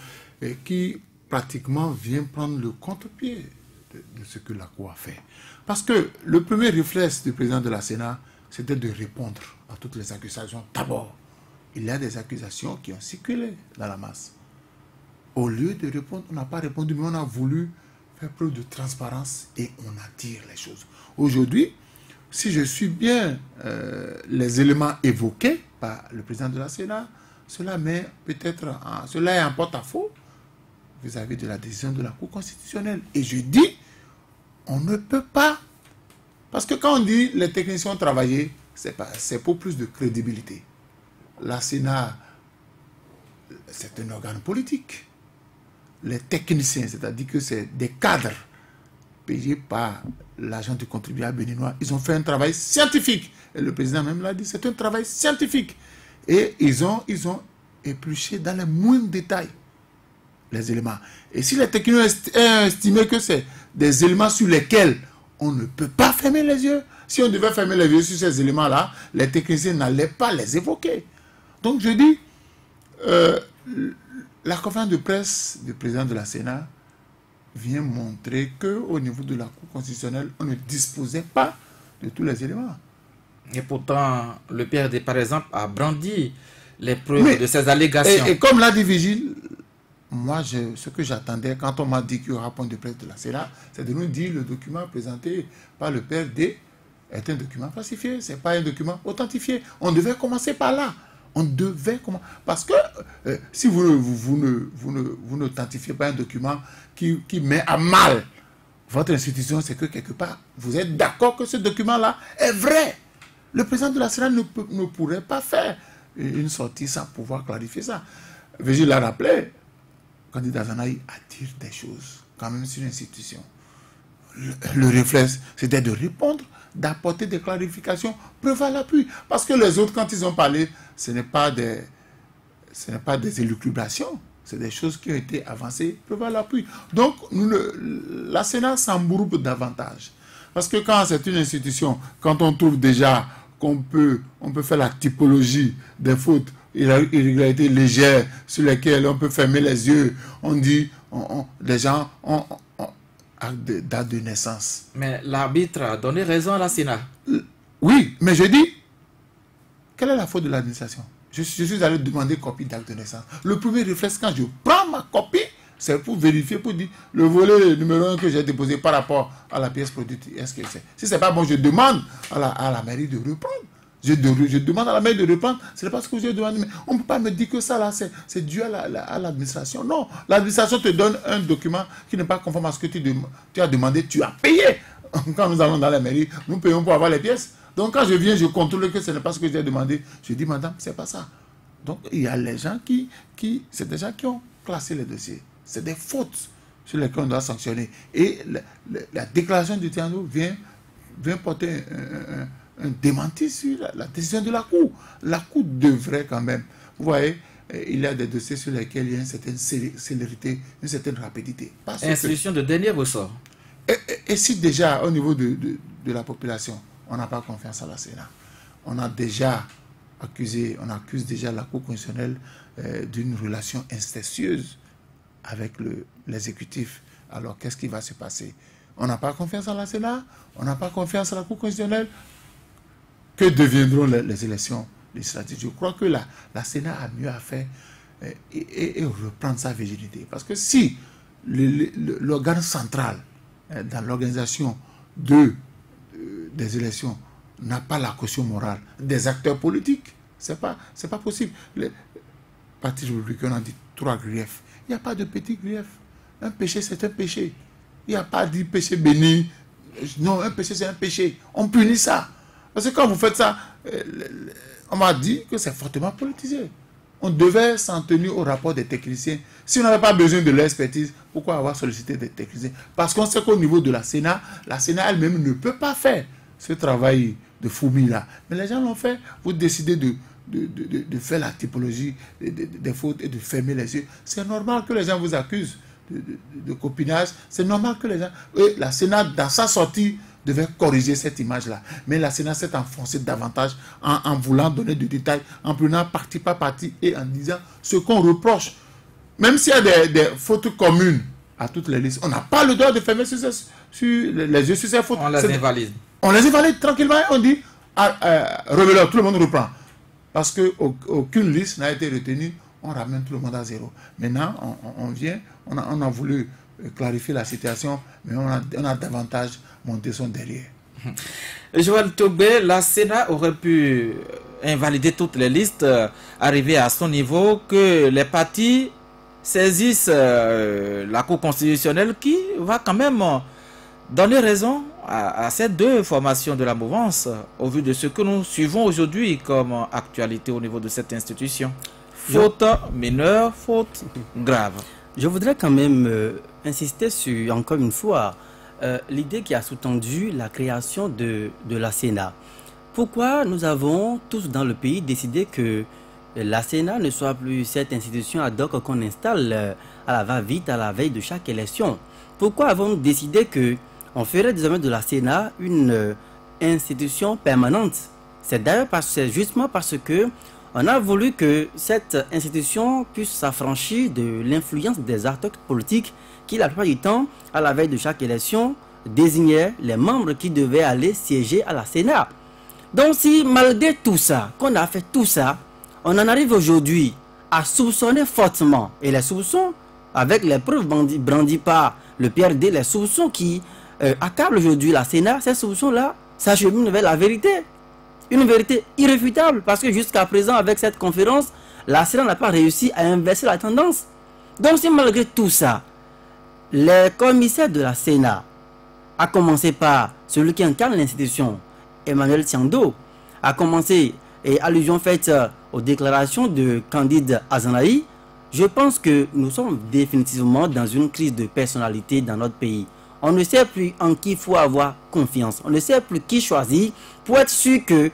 qui pratiquement vient prendre le contre-pied de ce que la Cour a fait. Parce que le premier réflexe du président de la Sénat, c'était de répondre à toutes les accusations. D'abord, il y a des accusations qui ont circulé dans la masse. Au lieu de répondre, on n'a pas répondu, mais on a voulu faire preuve de transparence et on attire les choses. Aujourd'hui, si je suis bien les éléments évoqués par le président de la Sénat, cela est en porte-à-faux vis-à-vis de la décision de la Cour constitutionnelle. Et je dis, on ne peut pas, parce que quand on dit les techniciens ont travaillé, c'est pour plus de crédibilité. La Sénat, c'est un organe politique. Les techniciens, c'est-à-dire que c'est des cadres payés par l'argent du contribuable béninois, ils ont fait un travail scientifique. Et le président même l'a dit, c'est un travail scientifique. Et ils ont épluché dans les moindres détails les éléments. Et si les techniciens ont estimé que c'est des éléments sur lesquels on ne peut pas fermer les yeux, si on devait fermer les yeux sur ces éléments-là, les techniciens n'allaient pas les évoquer. Donc je dis, la conférence de presse du président de la Sénat vient montrer qu'au niveau de la Cour constitutionnelle, on ne disposait pas de tous les éléments. Et pourtant, le PRD, par exemple, a brandi les preuves de ces allégations. Et comme l'a dit Vigile, moi, ce que j'attendais quand on m'a dit qu'il y aura un point de presse de la Sénat, c'est de nous dire le document présenté par le PRD est un document falsifié, ce n'est pas un document authentifié. On devait commencer par là. On devait commencer. Parce que si vous n'authentifiez pas un document qui met à mal votre institution, c'est que quelque part, vous êtes d'accord que ce document-là est vrai. Le président de la Sénat ne pourrait pas faire une sortie sans pouvoir clarifier ça. Vigile l'a rappelé, candidat Zanaï attire des choses, quand même sur l'institution. Le réflexe, c'était de répondre, d'apporter des clarifications, preuve à l'appui. Parce que les autres, quand ils ont parlé, ce n'est pas des élucubrations, c'est des choses qui ont été avancées, preuve à l'appui. Donc, la Sénat s'embourbe davantage. Parce que quand c'est une institution, quand on trouve déjà qu'on peut faire la typologie des fautes, irrégularités légères sur lesquelles on peut fermer les yeux, on dit, les gens ont date de naissance. Mais l'arbitre a donné raison à la Sénat. Oui, mais je dis, quelle est la faute de l'administration? Je suis allé demander copie d'acte de naissance. Le premier réflexe, quand je prends ma copie, c'est pour vérifier, pour dire, le volet numéro 1 que j'ai déposé par rapport à la pièce produite, est-ce que c'est? Si ce n'est pas bon, je demande à la mairie de reprendre Je demande à la mairie de reprendre, ce n'est pas ce que je demande. Mais on ne peut pas me dire que ça, là, c'est dû à l'administration. Non, l'administration te donne un document qui n'est pas conforme à ce que tu as demandé, tu as payé. Quand nous allons dans la mairie, nous payons pour avoir les pièces. Donc quand je viens, je contrôle que ce n'est pas ce que j'ai demandé. Je dis, madame, c'est pas ça. Donc il y a les gens c'est des gens qui ont classé les dossiers. C'est des fautes sur lesquelles on doit sanctionner. Et la déclaration du Tiano vient porter un démenti sur la décision de la Cour. La Cour devrait quand même, vous voyez, il y a des dossiers sur lesquels il y a une certaine célérité, une certaine rapidité. Institution de dernier ressort. Et si déjà, au niveau de la population, on n'a pas confiance à la Sénat, on accuse déjà la Cour constitutionnelle d'une relation incestueuse avec l'exécutif. Alors, qu'est-ce qui va se passer? On n'a pas confiance à la Sénat, on n'a pas confiance à la Cour constitutionnelle. Que deviendront les élections législatives? Je crois que la Sénat a mieux à faire et reprendre sa virginité. Parce que si l'organe central dans l'organisation des élections n'a pas la caution morale des acteurs politiques, c'est pas possible. Les partis républicains ont dit 3 griefs. Il n'y a pas de petits griefs. Un péché, c'est un péché. Il n'y a pas de péché béni. Non, un péché, c'est un péché. On punit ça. Parce que quand vous faites ça, on m'a dit que c'est fortement politisé. On devait s'en tenir au rapport des techniciens. Si on n'avait pas besoin de l'expertise, pourquoi avoir sollicité des techniciens? Parce qu'on sait qu'au niveau de la Sénat elle-même ne peut pas faire ce travail de fourmi-là. Mais les gens l'ont fait. Vous décidez de faire la typologie des fautes et de fermer les yeux. C'est normal que les gens vous accusent de copinage. C'est normal que les gens... Et la Sénat, dans sa sortie, devait corriger cette image-là. Mais la Sénat s'est enfoncée davantage en voulant donner du détail, en prenant partie par partie et en disant ce qu'on reproche. Même s'il y a des fautes communes à toutes les listes, on n'a pas le droit de fermer sur les yeux sur ces fautes. On les invalide. On les invalide tranquillement et on dit reveleur, tout le monde reprend. Parce qu'aucune liste n'a été retenue, on ramène tout le monde à zéro. Maintenant, on a voulu clarifier la situation, mais on a davantage monté son derrière. Joël Tobé, la Sénat aurait pu invalider toutes les listes, arriver à son niveau, que les partis saisissent la Cour constitutionnelle qui va quand même donner raison à ces deux formations de la mouvance au vu de ce que nous suivons aujourd'hui comme actualité au niveau de cette institution. Faute mineure, faute grave. Je voudrais quand même insister sur, encore une fois, l'idée qui a sous-tendu la création de la Sénat. Pourquoi nous avons tous dans le pays décidé que la Sénat ne soit plus cette institution ad hoc qu'on installe à la va-vite, à la veille de chaque élection? Pourquoi avons-nous décidé qu'on ferait désormais de la Sénat une institution permanente? C'est d'ailleurs justement parce que on a voulu que cette institution puisse s'affranchir de l'influence des acteurs politiques qui, la plupart du temps, à la veille de chaque élection, désignaient les membres qui devaient aller siéger à la Sénat. Donc si malgré tout ça, qu'on a fait tout ça, on en arrive aujourd'hui à soupçonner fortement, et les soupçons, avec les preuves brandies par le PRD, les soupçons qui accablent aujourd'hui la Sénat, ces soupçons-là s'acheminent vers la vérité. Une vérité irréfutable, parce que jusqu'à présent, avec cette conférence, la Sénat n'a pas réussi à inverser la tendance. Donc si malgré tout ça, les commissaires de la Sénat, à commencer par celui qui incarne l'institution, Emmanuel Tiando, a commencé, et allusion faite aux déclarations de Candide Azanaï, je pense que nous sommes définitivement dans une crise de personnalité dans notre pays. On ne sait plus en qui il faut avoir confiance. On ne sait plus qui choisir pour être sûr que,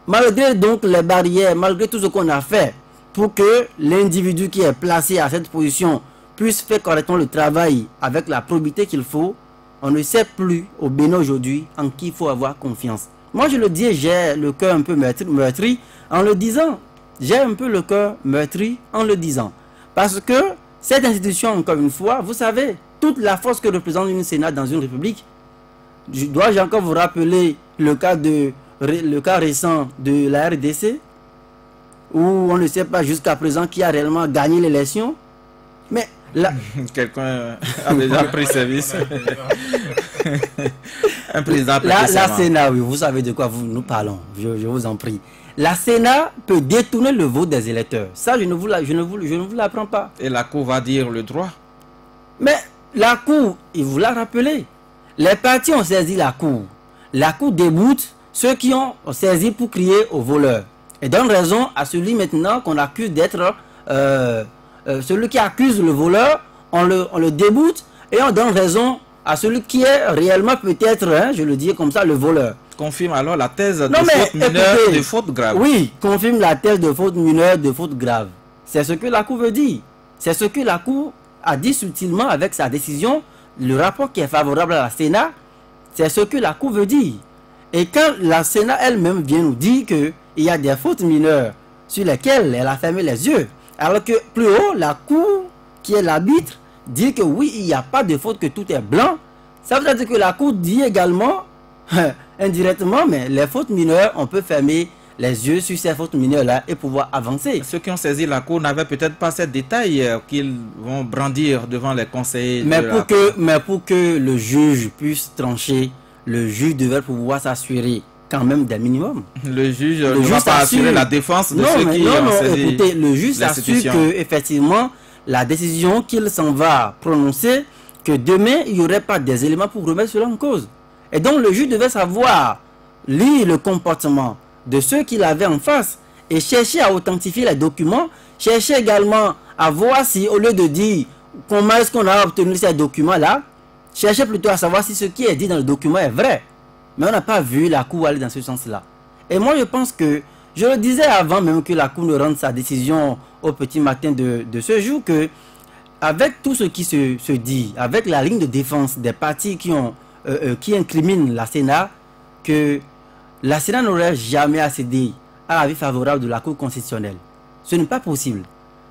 malgré donc les barrières, malgré tout ce qu'on a fait, pour que l'individu qui est placé à cette position puisse faire correctement le travail avec la probité qu'il faut, on ne sait plus au Bénin aujourd'hui en qui il faut avoir confiance. Moi je le dis, j'ai le cœur un peu meurtri en le disant. J'ai un peu le cœur meurtri en le disant. Parce que cette institution, encore une fois, vous savez, toute la force que représente une Sénat dans une république, dois-je encore vous rappeler le cas récent de la RDC, où on ne sait pas jusqu'à présent qui a réellement gagné l'élection. Mais là... Quelqu'un a déjà pris service. Un président la Sénat, oui, vous savez de quoi nous parlons, je vous en prie. La Sénat peut détourner le vote des électeurs. Ça, je ne vous l'apprends pas. Et la Cour va dire le droit. Mais la Cour, il vous l'a rappelé. Les partis ont saisi la Cour. La Cour déboute ceux qui ont saisi pour crier aux voleurs. Et donne raison à celui maintenant qu'on accuse d'être... celui qui accuse le voleur, on le déboute et on donne raison à celui qui est réellement peut-être, hein, je le dis comme ça, le voleur. Confirme alors la thèse de faute mineure, de faute grave. Oui, confirme la thèse de faute mineure, de faute grave. C'est ce que la Cour veut dire. C'est ce que la Cour a dit subtilement avec sa décision. Le rapport qui est favorable à la Sénat, c'est ce que la Cour veut dire. Et quand la Sénat elle-même vient nous dire qu'il y a des fautes mineures sur lesquelles elle a fermé les yeux, alors que plus haut, la Cour, qui est l'arbitre, dit que oui, il n'y a pas de faute, que tout est blanc, ça veut dire que la Cour dit également, indirectement, mais les fautes mineures, on peut fermer les yeux sur ces fautes mineures-là et pouvoir avancer. Ceux qui ont saisi la Cour n'avaient peut-être pas ces détails qu'ils vont brandir devant les conseillers. Mais pour que le juge puisse trancher, le juge devrait pouvoir s'assurer quand même des minimums. Le juge ne va pas assurer la défense de ceux qui ont saisi. Écoutez, le juge s'assure que effectivement la décision qu'il s'en va prononcer, que demain il n'y aurait pas des éléments pour remettre cela en cause. Et donc le juge devait savoir lire le comportement de ceux qu'il avait en face et chercher à authentifier les documents, chercher également à voir si, au lieu de dire comment est-ce qu'on a obtenu ces documents-là, chercher plutôt à savoir si ce qui est dit dans le document est vrai. Mais on n'a pas vu la Cour aller dans ce sens-là. Et moi je pense que, je le disais avant même que la Cour ne rende sa décision au petit matin de ce jour, que avec tout ce qui se dit, avec la ligne de défense des partis qui incriminent la Sénat, que la Sénat n'aurait jamais accédé à l'avis favorable de la Cour constitutionnelle. Ce n'est pas possible.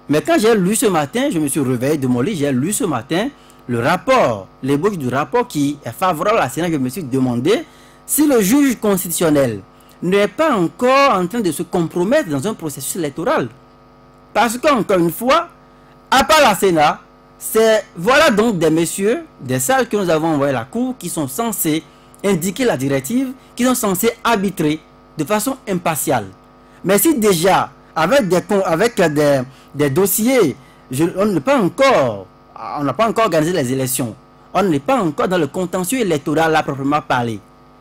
Mais quand j'ai lu ce matin, je me suis réveillé de mon lit, j'ai lu ce matin le rapport, l'ébauche du rapport qui est favorable à la Sénat, je me suis demandé si le juge constitutionnel n'est pas encore en train de se compromettre dans un processus électoral. Parce qu'encore une fois, à part la Sénat, voilà donc des messieurs, des salles que nous avons envoyés à la Cour qui sont censés indiquer la directive, qui sont censés arbitrer de façon impartiale. Mais si déjà, avec des dossiers, on n'a pas encore organisé les élections, on n'est pas encore dans le contentieux électoral à proprement parler.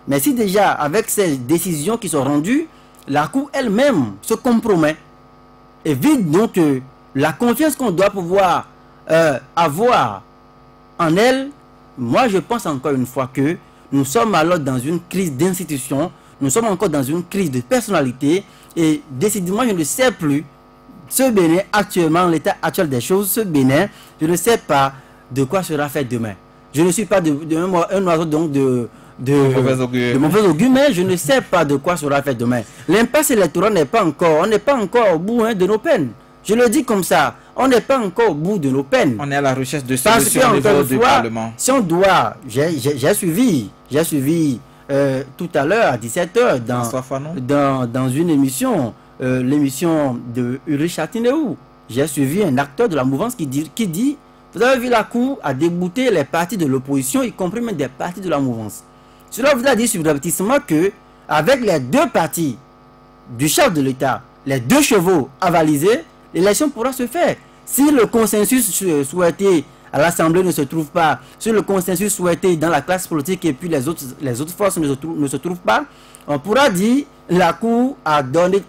Mais si déjà, avec ces décisions qui sont rendues, la Cour elle-même se compromet et vide donc la confiance qu'on doit pouvoir avoir en elle, moi je pense encore une fois que nous sommes alors dans une crise d'institution, nous sommes encore dans une crise de personnalité et décidément je ne sais plus, ce Bénin actuellement, l'état actuel des choses, ce Bénin, je ne sais pas de quoi sera fait demain. Je ne suis pas un oiseau donc de mauvais augure, mais je ne sais pas de quoi sera fait demain. L'impasse électorale n'est pas encore, on n'est pas encore au bout de nos peines. Je le dis comme ça, on n'est pas encore au bout de nos peines. On est à la recherche de solutions au niveau du Parlement. Si on doit, j'ai suivi tout à l'heure à 17h dans une émission, l'émission de Ulrich Chatineau. J'ai suivi un acteur de la mouvance qui dit, vous avez vu la Cour a débouté les partis de l'opposition, y compris même des partis de la mouvance. Cela vous a dit subrepticement que avec les deux partis du chef de l'État, les deux chevaux avalisés, l'élection pourra se faire. Si le consensus souhaité à l'Assemblée ne se trouve pas, si le consensus souhaité dans la classe politique et puis les autres forces ne se trouvent pas, on pourra dire la Cour a donné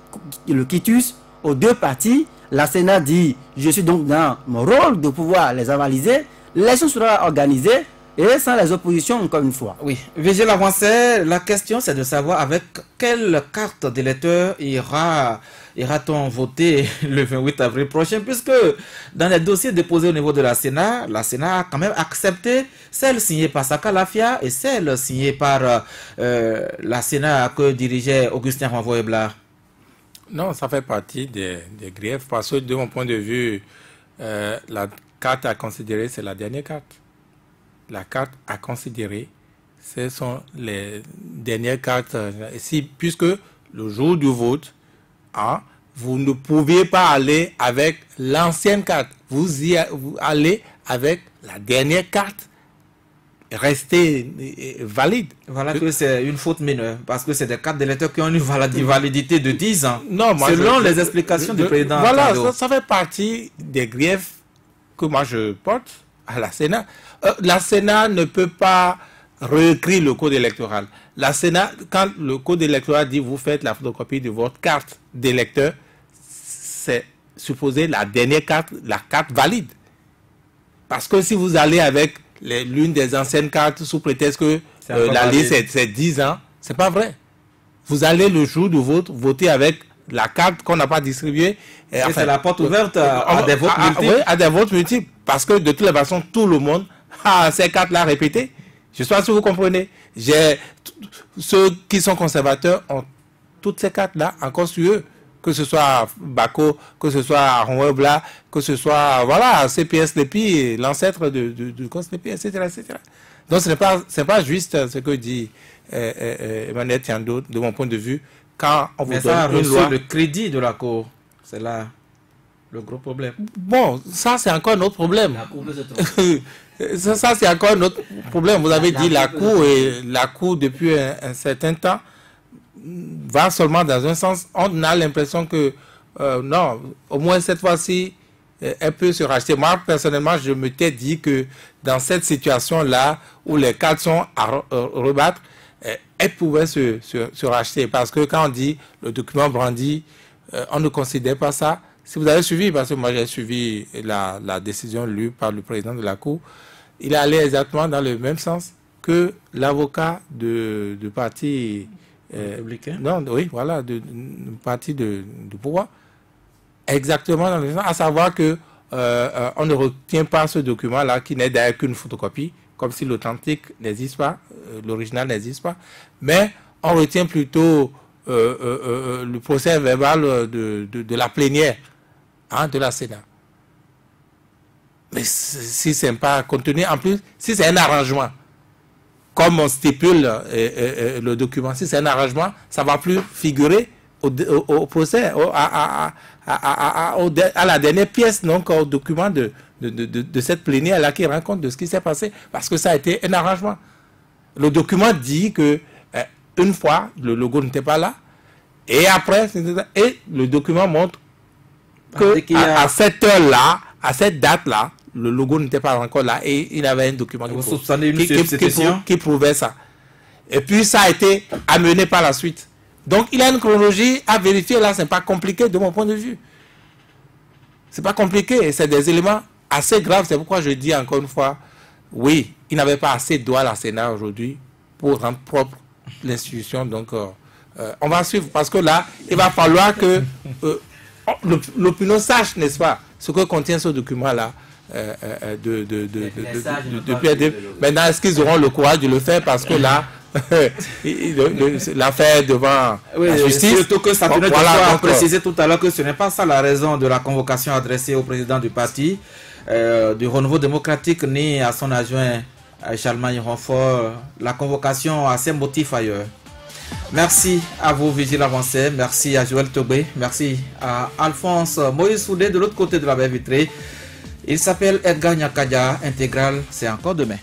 le quitus aux deux partis. La Sénat dit je suis donc dans mon rôle de pouvoir les avaliser. L'élection sera organisée et sans les oppositions encore une fois. Oui, Vigile Avancé, la question c'est de savoir avec quelle carte d'électeur ira-t-on voter le 28 avril prochain, puisque dans les dossiers déposés au niveau de la Sénat a quand même accepté celle signée par Saka Lafia et celle signée par la Sénat que dirigeait Augustin Renvoy-Blard. Non, ça fait partie des griefs, parce que de mon point de vue, la carte à considérer, c'est la dernière carte. La carte à considérer, ce sont les dernières cartes. Puisque le jour du vote, vous ne pouviez pas aller avec l'ancienne carte. Vous allez avec la dernière carte rester valide. Voilà que c'est une faute mineure, parce que c'est des cartes d'électeurs qui ont une validité de 10 ans, non, selon les explications du président. Voilà, ça fait partie des griefs que moi je porte à la Sénat. La Sénat ne peut pas réécrire le code électoral. La Sénat, quand le code électoral dit vous faites la photocopie de votre carte d'électeur, c'est supposé la dernière carte, la carte valide. Parce que si vous allez avec l'une des anciennes cartes sous prétexte que la liste c'est 10 ans, c'est pas vrai. Vous allez le jour du vote voter avec la carte qu'on n'a pas distribuée. Et enfin, c'est la porte ouverte à des votes multiples. Oui, à des votes multiples. Parce que de toute façon, tout le monde a ces cartes-là répétées. Je ne sais pas si vous comprenez. Ceux qui sont conservateurs ont toutes ces cartes-là encore sur eux. Que ce soit Bako, que ce soit Ronwebla, que ce soit, voilà, CPS Lépi, l'ancêtre du COS Lépi, etc., etc. Donc ce n'est pas juste ce que dit Emmanuel Tiando, de mon point de vue, quand on vous donne une loi. Le crédit de la Cour, c'est là le gros problème. Bon, ça c'est encore un autre problème. Ça c'est encore un autre problème. Vous avez dit la Cour, et la Cour depuis un certain temps va seulement dans un sens. On a l'impression que non, au moins cette fois-ci, elle peut se racheter. Moi, personnellement, je m'étais dit que dans cette situation-là, où les cartes sont à rebattre, elle pouvait se racheter. Parce que quand on dit le document brandi, on ne considère pas ça. Si vous avez suivi, parce que moi j'ai suivi la décision lue par le président de la Cour, il est allé exactement dans le même sens que l'avocat du parti républicain. Non, oui, voilà, du parti du pouvoir. Exactement dans le sens, à savoir que on ne retient pas ce document-là qui n'est d'ailleurs qu'une photocopie, comme si l'authentique n'existe pas, l'original n'existe pas, mais on retient plutôt le procès verbal de la plénière de la Sénat. Mais si c'est pas contenu, en plus, si c'est un arrangement, comme on stipule le document, si c'est un arrangement, ça ne va plus figurer au procès, à la dernière pièce, donc au document de cette plénière-là qui rend compte de ce qui s'est passé, parce que ça a été un arrangement. Le document dit que une fois, le logo n'était pas là, et après, et le document montre que à cette heure-là, à cette date-là, le logo n'était pas encore là, et il avait un document qui prouvait ça. Et puis ça a été amené par la suite. Donc il y a une chronologie à vérifier là, c'est pas compliqué de mon point de vue. C'est pas compliqué, c'est des éléments assez graves, c'est pourquoi je dis encore une fois, oui, il n'avait pas assez de doigts à la Sénat aujourd'hui pour rendre propre l'institution, donc on va suivre, parce que là, il va falloir que l'opinion sache, n'est-ce pas, ce que contient ce document-là de PRD. Maintenant, est-ce qu'ils auront le courage de le faire, parce que là, l'affaire devant la justice. Surtout que ça tenait à préciser tout à l'heure que ce n'est pas ça la raison de la convocation adressée au président du parti du Renouveau démocratique, ni à son adjoint Charlemagne Renfort. La convocation a ses motifs ailleurs. Merci à vous, Vigile Avancé. Merci à Joël Tobé. Merci à Alphonse Moïse Soudé de l'autre côté de la baie vitrée. Il s'appelle Edgar Nyakadia. Intégral, c'est encore demain.